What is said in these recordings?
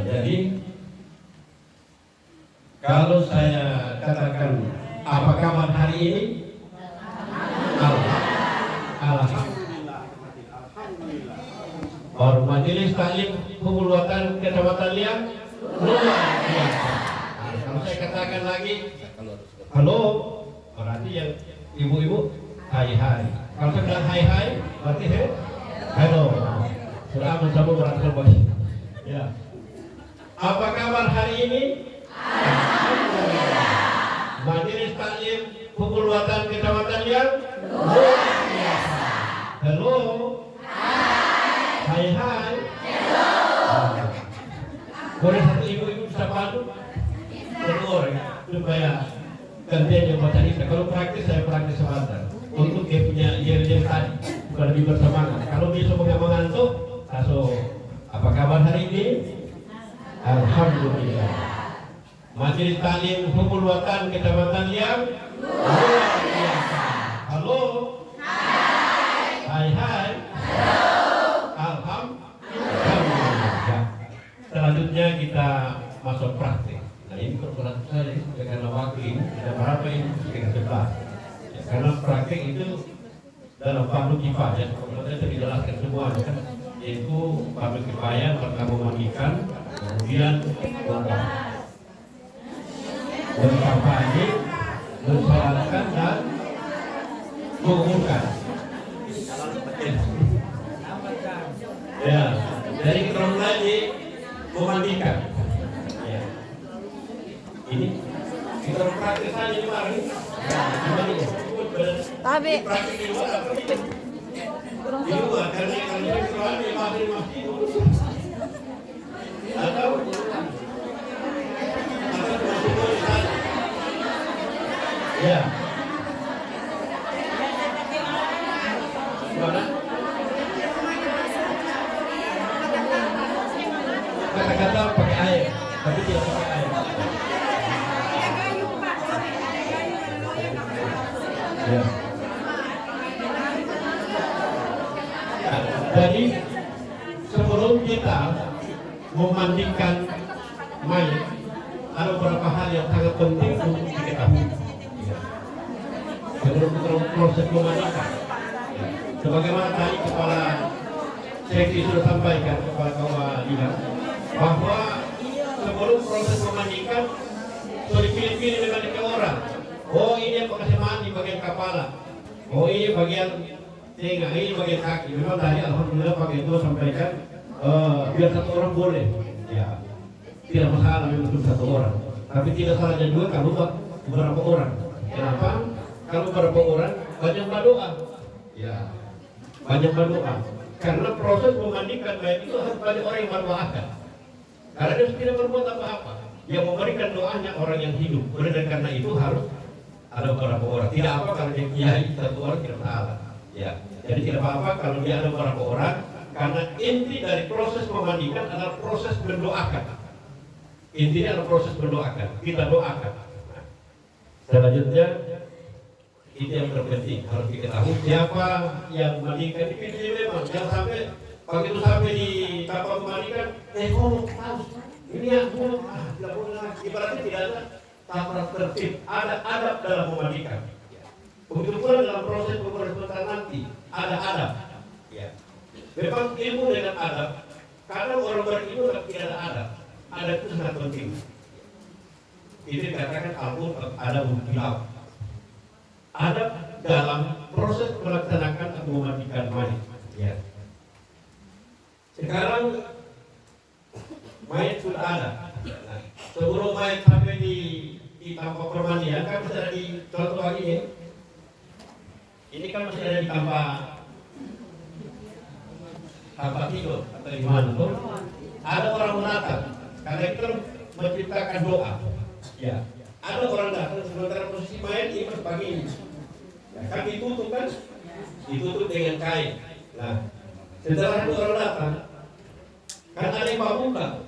Jadi kalau saya katakan apa kabar hari ini? Alhamdulillah. Majelis Taklim Hubul Watan Kecamatan Liang luar biasa. Kalau saya katakan lagi, halo, berarti yang ibu-ibu hai. Kalau saya bilang hai, berarti halo. Sudah aman sama berarti baik. Ya. Apa kabar hari ini? Majelis Taklim Hubul Watan Kecamatan Liang luar biasa. Halo. Hai. Hello. Boleh satu ibu-ibu bisa bantu? Satu orang supaya gantian yang baca Isa. Kalau praktis saya praktis sebentar. Untuk dia punya yer tadi bukan lebih bersemangat. Kalau dia sebagai mengantuk, apa kabar hari ini? Alhamdulillah. Majelis Taklim Hubul Watan Kecamatan Liang luar biasa. Halo. Hai. Selanjutnya kita masuk praktik. Nah ini kebetulan saya karena waktu ini ada berapa ini setengah 11. Ya, karena praktik itu dalam fardu kifayah. Kemudian saya dijelaskan semuanya kan, yaitu fardu kifayah pertama memandikan, kemudian berkampanye, mensolatkan dan mengumumkan. Ya, dari kronologi memandikan. Ya. Ini kita praktik saja di mari. Tapi praktik di luar. Di luar karena keluar di masjid. Atau ya. Mana? Kata-kata pakai air, tapi tidak pakai air. Ya. Jadi sebelum kita memandikan mayat, ada beberapa hal yang sangat penting untuk diketahui. Sebelum proses memandikan, sebagaimana tadi kepala seksi sudah sampaikan kepada kawan Ina, bahwa sebelum proses memandikan sudah dipilih-pilih dengan tiga orang. Oh ini yang bekas mandi bagian kepala, oh ini bagian telinga, ini bagian kaki. Memang tadi alhamdulillah pakai itu sampaikan biar satu orang boleh, ya tidak masalah memang untuk satu orang. Tapi tidak salahnya juga kalau beberapa orang. Kenapa? Kalau beberapa orang banyak berdoa, ya banyak berdoa. Karena proses memandikan mayat itu harus banyak orang yang mendoakan. Karena dia tidak berbuat apa-apa. Yang memberikan doanya orang yang hidup. Dan karena itu harus ada beberapa orang. Tidak apa kalau dia kiai satu orang tidak salah. Ya. Jadi tidak apa-apa kalau dia ada beberapa orang. Karena inti dari proses memandikan adalah proses mendoakan. Intinya adalah proses mendoakan. Kita doakan. Nah, selanjutnya itu yang terpenting harus diketahui siapa yang memandikan. Dipilih memang jangan sampai begitu sampai di kapal memandikan tahu ini aku tidak boleh. Ibaratnya tidak ada tata tertib, ada adab dalam memandikan. Begitu pula dalam proses pemeriksaan nanti ada adab. Ya. Memang ilmu dengan adab. Kadang orang berilmu tidak ada adab. Adab itu sangat penting. Ini dikatakan al-Qur'an adabul khilaf. Adab dalam proses melaksanakan atau memandikan mayat. Ya. Sekarang mayat sudah ada. Nah, sebelum mayat sampai di tempat permandian kan masih ada di contoh lagi ya. Ini kan masih ada di tempat tidur atau di mana tuh? Ada orang menatap. Karena kita menciptakan doa. Ya. Ada orang datang sementara posisi mayat ini masih begini. Ya, kan ditutup kan? Ditutup dengan kain. Nah, setelah itu orang datang, kan ada yang buka.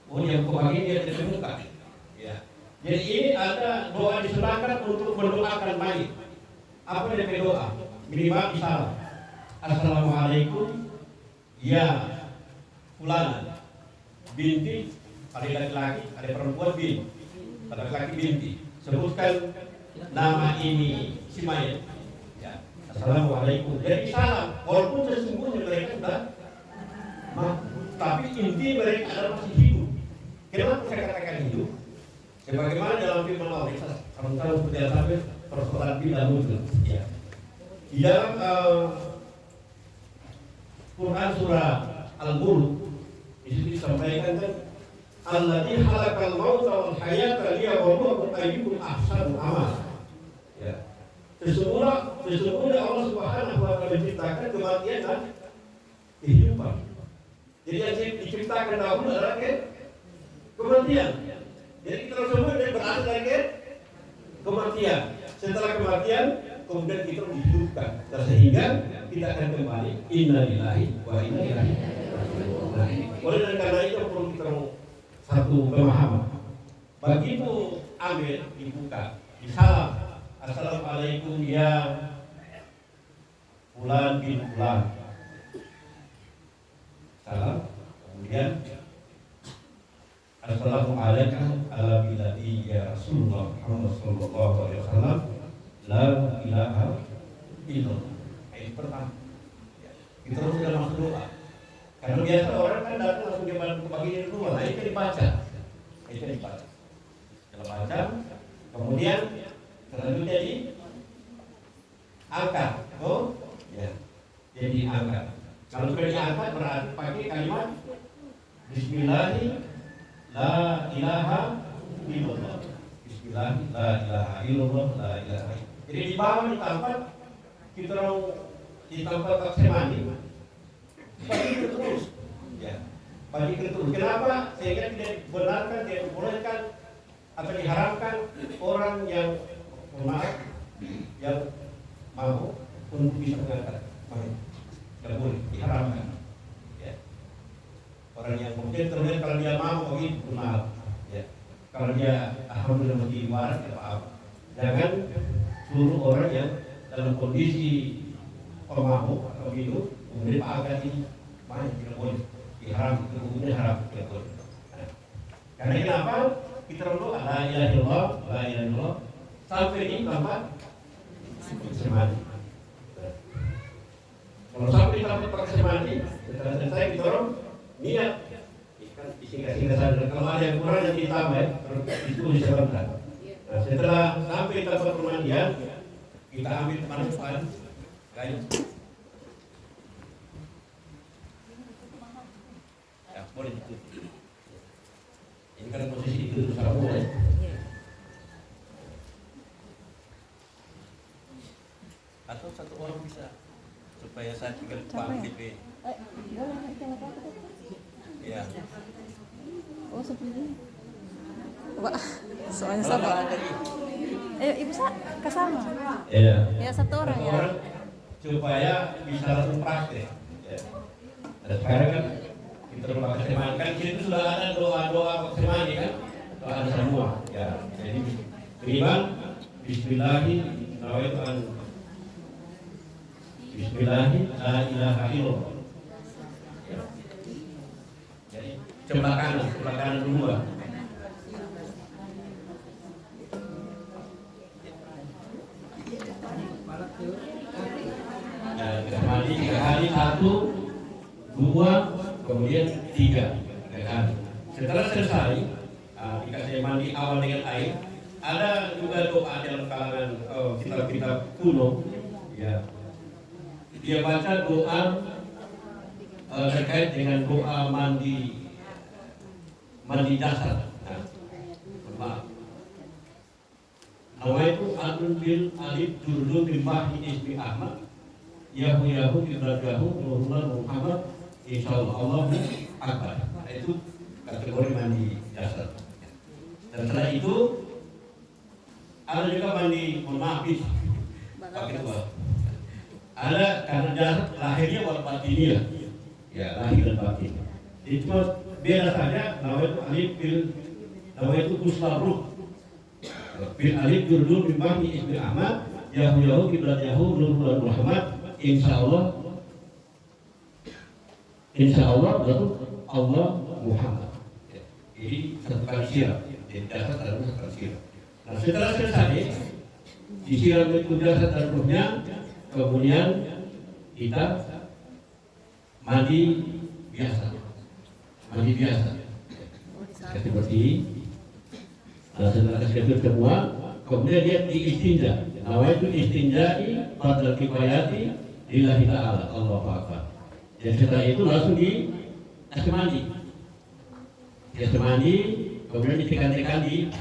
Oh, yang begini dia tidak buka. Ya. Jadi ini ada doa diserahkan untuk mendoakan mayat. Apa yang doa? Minimal salam. Assalamualaikum Ya fulan binti, ada laki-laki, ada perempuan bin, ada laki-laki binti. Sebutkan nama ini si mayat. Ya. Assalamualaikum. Jadi salam, walaupun sesungguhnya mereka sudah mati, tapi inti mereka adalah masih hidup. Kenapa saya katakan hidup? Sebagaimana dalam firman Allah, kalau seperti sampai persoalan bila muncul. Ya. Di dalam Quran surah Al-Mulk itu disampaikan kan, Alladzi khalaqal mauta wal hayata liyabluwakum ayyukum ahsanu amala. Ya. Sesungguhnya Allah Subhanahu wa taala menciptakan kematian dan kehidupan. Jadi yang diciptakan dahulu adalah kematian. Jadi kita semua berasal dari kematian. Setelah kematian, kemudian kita dihidupkan. Sehingga kita akan kembali inna lillahi wa inna ilaihi raji'un. Oleh karena itu perlu kita satu pemahaman. Begitu ambil dibuka, disalam, assalamualaikum ya fulan bin fulan. Salam, kemudian assalamualaikum ala biladi ya Rasulullah Muhammad sallallahu alaihi wasallam la ilaha illallah. Ayat pertama. Kita harus dalam masuk doa. Karena biasa orang kan datang langsung ke bagian kedua, itu dibaca. Itu dibaca. Kalau baca, kemudian selanjutnya diangkat. Oh, ya. Jadi angkat. Kalau sudah diangkat berarti pakai kalimat Bismillahi la ilaha illallah. Bismillahi la ilaha illallah la ilaha. Jadi di bawah di tempat kita di tempat taksemani bagi terus, ya, bagi terus. Kenapa? Sehingga tidak dibenarkan, tidak dibolehkan atau diharamkan orang yang maaf, yang mau untuk bisa mengangkat, tidak boleh, diharamkan. Ya. Orang yang mungkin terlihat kalau dia mau begitu maaf, ya. Kalau dia alhamdulillah masih waras, tidak apa-apa. Jangan seluruh orang yang dalam kondisi pemabuk atau minum kemudian Pak Aga ini main tidak boleh, diharam, kemudian haram tidak boleh. Karena kenapa? Kita perlu la ilaha illallah, la ilaha illallah sampai di tempat semadi. Kalau sampai di tempat semadi, setelah selesai kita orang niat, kan singkat-singkat saja. Kalau ada yang kurang yang ditambah, itu disebutkan. Nah, setelah sampai di tempat permandian, kita ambil manfaat kayu. Boleh ditutup. Ini kan posisi itu salah boleh. Atau satu orang bisa supaya saya tinggal panggil TV. Ya. Oh seperti ini. Wah, soalnya sama. Ayo ibu kesana. Iya. Ya satu orang ya. Supaya bisa langsung praktek. Ya. Ada sekarang kan kita doa kesemani kan di situ sudah ada doa-doa kesemani kan, doa ada semua ya. Jadi minimal Bismillahi nawaitu Bismillahi la ilaha illallah. Ya. Jadi sebelah kanan dua. Ya, kesemani 3 kali 1, 2 kemudian 3 kali. Setelah selesai, dikasih mandi awal dengan air. Ada juga doa dalam kalangan kitab-kitab kuno, ya. Dia baca doa terkait dengan doa mandi jasad. Nah, nawaitu adun bil alif jurdun bin mahdi ismi Ahmad yahu ibradahu Nurullah Muhammad insyaallah Allah akbar. Itu kategori mandi jasad. Dan setelah itu ada juga mandi monafis pakai dua. Ada karena jasad lahirnya wal batiniyah. Ya, lahir dan batin. Itu beda saja nawaitu alif bil nawaitu kuslarruh. Bil alif jurdun bin mahdi ismi Ahmad yahu ibradahu Nurullah Muhammad insyaallah insya Allah baru Allah Muhammad. Jadi satu kali siram, jadi dasar dan ruh satu kali siram. Nah setelah selesai disiram itu dasar dan ruhnya, kemudian kita mandi biasa, seperti setelah itu semua, kemudian dia diistinja. Namanya itu istinjai pada kifayati lillahi ta'ala, Allahu Akbar. Dan setelah itu langsung dikasih mandi, kemudian ditekan-tekan di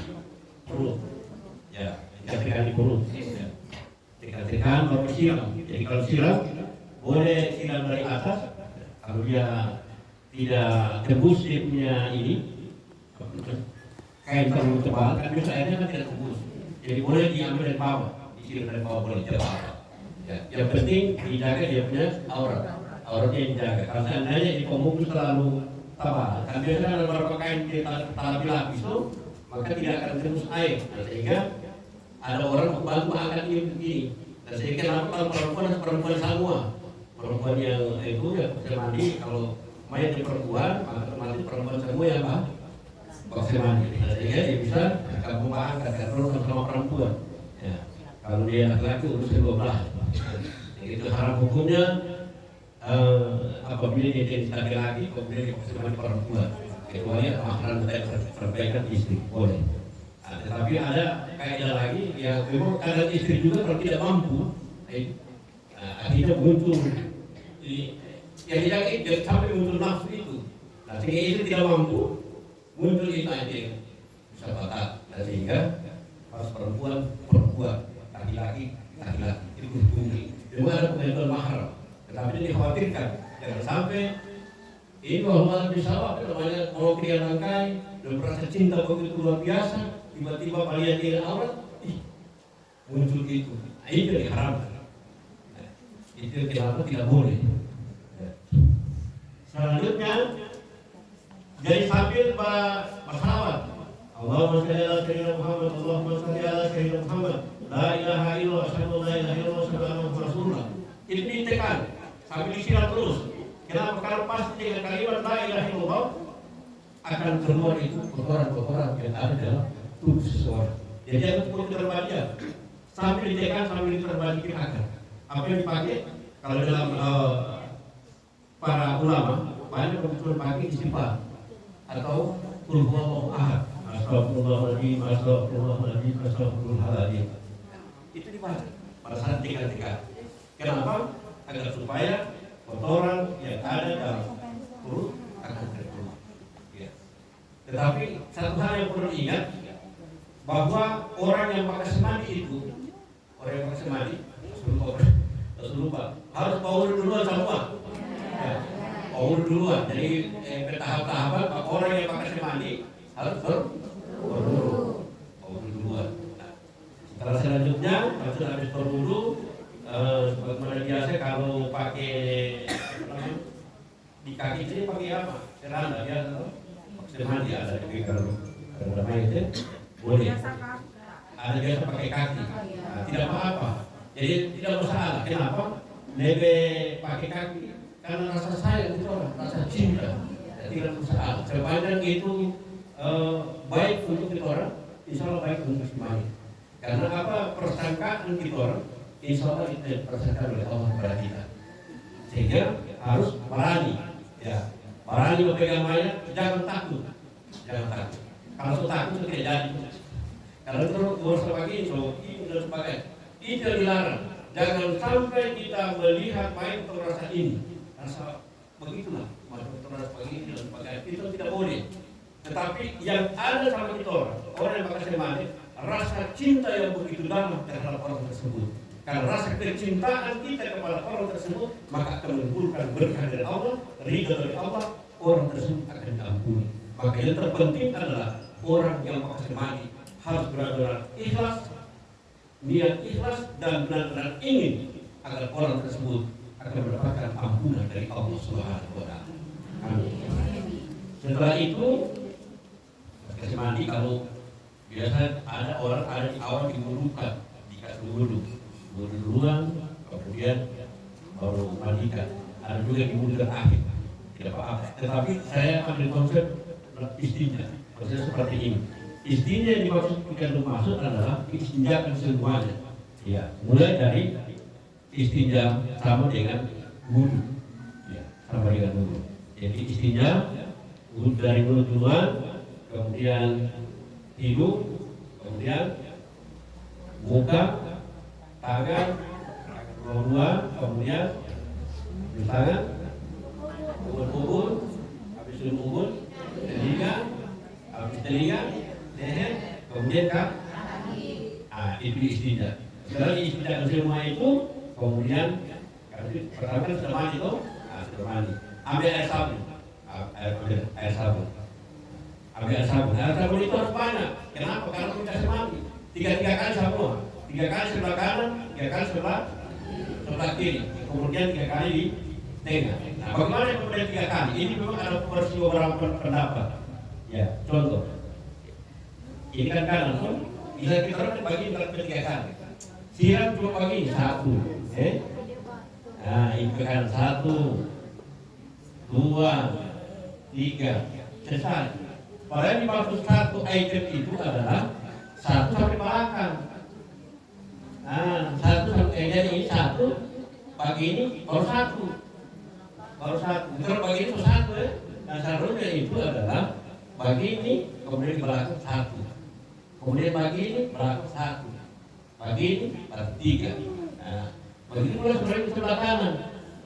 perut, ya, ditekan di perut, ya. Tekan-tekan baru siram. Jadi kalau siram boleh siram dari atas, kalau dia tidak tembus dia punya ini kain terlalu tebal, kan biasa airnya kan tidak tembus. Jadi boleh diambil dari bawah, disiram dari bawah boleh tebal. Ya, yang penting dijaga dia punya auratnya dijaga. Kalau seandainya di pembungkus terlalu tebal, kan biasanya ada beberapa kain di tali lapis itu, maka tidak akan tembus air. Nah, sehingga ada orang membantu angkat ini begini. Dan sehingga kalau perempuan semua, perempuan yang itu ya bisa mandi. Kalau mayat di perempuan, maka otomatis perempuan semua yang bisa mandi. Nah, sehingga dia bisa kamu angkat sama perempuan. Ya. Kalau dia laki-laki urusan 12. Itu haram hukumnya apabila dia laki-laki kemudian dia bisa mandi perempuan. Kecuali mahram saya sampaikan istri boleh. Nah, tetapi ada kaidah lagi yang memang kadang istri juga kalau tidak mampu, akhirnya muncul yang tidak sampai muncul nafsu itu. Nah, sehingga istri tidak mampu, muncul itu aja bisa batal. Nah, sehingga harus perempuan, laki-laki itu hukumnya. Cuma ada pengetahuan mahram, tetapi ini dikhawatirkan jangan sampai ini bahwa bisa namanya mau kriya rangkai dan merasa cinta begitu luar biasa, tiba-tiba kalian dengan aurat, muncul itu. Nah, itu diharamkan. Itu kenapa tidak boleh. Selanjutnya jadi sambil bersalawat. Allahumma shalli ala sayyidina Muhammad, Allahumma shalli ala sayyidina Muhammad. La ilaha illallah, asyhadu an la ilaha illallah, asyhadu anna Muhammadar Rasulullah. Itu ditekan sambil disiram terus. Kenapa? Kalau pasti dengan kalimat la ilaha illallah akan keluar itu kotoran-kotoran yang ada dalam tubuh seseorang. Jadi jangan perlu terbalik sambil ditekan sambil terbalik. Apa yang dipakai kalau dalam para ulama banyak betul pakai istighfar atau qul huwallahu ahad, astagfirullahaladzim, astagfirullahaladzim, astagfirullahaladzim. Itu dibaca pada saat tekan-tekan. Kenapa? Agar supaya kotoran yang ada dalam perut akan terkeluar. Ya. Tetapi satu hal yang perlu ingat bahwa orang yang pakai semadi itu, lupa harus power duluan semua. Ya. Power duluan. Jadi bertahap-tahapan orang yang pakai semadi harus power duluan. Nah, setelah selanjutnya harus habis berwudu. Sebagaimana biasa kalau pakai di kaki ini pakai apa? Seranda biasa tuh. Semadi ada di kalau itu boleh. Ada biasa pakai kaki. Nah, tidak apa-apa. Jadi tidak masalah. Kenapa? Lebih pakai kaki karena rasa sayang itu orang, rasa cinta. Tidak masalah. Sepanjang itu baik untuk kita orang, insya Allah baik untuk semuanya. Karena apa? Persangkaan kita orang, insya Allah itu dipersangkakan oleh Allah kepada kita. Sehingga harus berani, ya, berani memegang mayat, jangan takut. Kalau takut itu tidak jadi. Kalau terus harus pakai itu dan sebagainya, itu dilarang. Jangan sampai kita melihat mayat atau rasa ini, rasa begitulah, masuk rasa begini dan sebagainya, itu tidak boleh. Tetapi yang ada sama kita orang yang pakai semadi, rasa cinta yang begitu dalam terhadap orang tersebut. Karena rasa kecintaan kita kepada orang tersebut, maka akan menimbulkan berkah dari Allah, ridha dari Allah, orang tersebut akan diampuni. Maka yang terpenting adalah orang yang pakai semadi harus benar-benar ikhlas, niat ikhlas dan benar-benar ingin agar orang tersebut akan mendapatkan ampunan dari Allah Subhanahu wa Ta'ala. Amin. Setelah itu pakai mandi, kalau biasa ada orang ada di awal diwudukan, dikasih wudu duluan, kemudian baru mandikan. Ada juga diwudukan akhir, tidak tetapi saya ambil konsep istinja. Konsep seperti ini. Istinja yang dimaksud dikandung maksud adalah istinjakan semuanya. Ya, mulai dari istinja sama dengan wudu. Ya, sama dengan wudu. Jadi istinja wudu dari mulut duluan, kemudian hidung, kemudian muka, tangan, kedua, kemudian tangan, ubun-ubun, habis itu ubun, telinga, habis telinga, leher, kemudian kaki. Itu istinja. Setelah istinja semua itu, kemudian pertama kan sudah mandi itu, sudah mandi. Ambil air sabun, air sabun. Ambil air sabun. Air sabun itu harus banyak. Kenapa? Karena kita semandi. Tiga kali sabun. 3 kali sebelah kanan, 3 kali sebelah kiri. Kemudian 3 kali di tengah. Nah, bagaimana kemudian 3 kali? Ini memang ada versi beberapa pendapat. Ya, contoh. Ini kan kanan, kan? Bisa kita bagi ke 3 kali. Siram cuma bagi 1. Nah, ini ke kanan 1, 2, 3. Selesai. Padahal dimaksud 1 item itu adalah 1 sampai belakang. Nah, 1 sampai ini 1 pagi ini baru 1. Kalau pagi ini baru 1 ya. Nah, seharusnya itu adalah pagi ini kemudian di belakang 1. Kemudian pagi ini belakang 1. Pagi ini belakang 3. Nah, begitu pula sebenarnya sebelah kanan.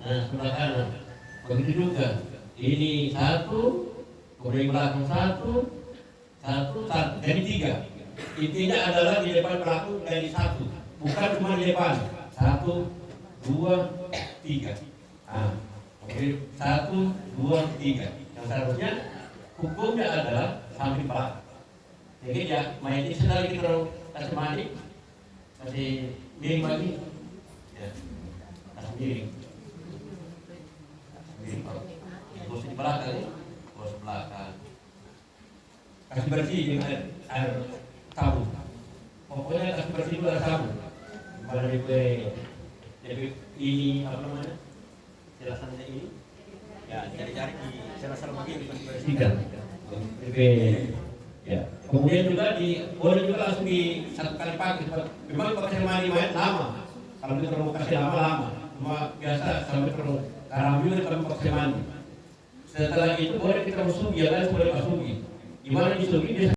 Nah, sebelah kanan. Begitu juga. Ini 1, kemudian belakang 1, 1, jadi 3. Intinya adalah di depan belakang dari 1. Bukan cuma di depan. 1, 2, 3. Nah, kemudian 1, 2, 3. Yang seharusnya hukumnya adalah sampai belakang. Jadi ya, main ini sedang kita kasih mandi, kasih miring lagi, ya, kasih miring. Terus di belakang ya, terus belakang. Kasih bersih dengan air sabun. Pokoknya kasih bersih dengan sabun. Pada DP ini apa namanya? Jelasannya ini, ya cari-cari di salah-salah bagian dibersihkan. DP ya. Kemudian juga boleh juga langsung di 1 kali pakai. Memang pakai mandi lama. Kalau kita mau kasih lama. Cuma biasa sampai terus karam juga kita pakai mandi. Setelah itu boleh kita masuki, ya kan boleh masuki. Gimana disugi?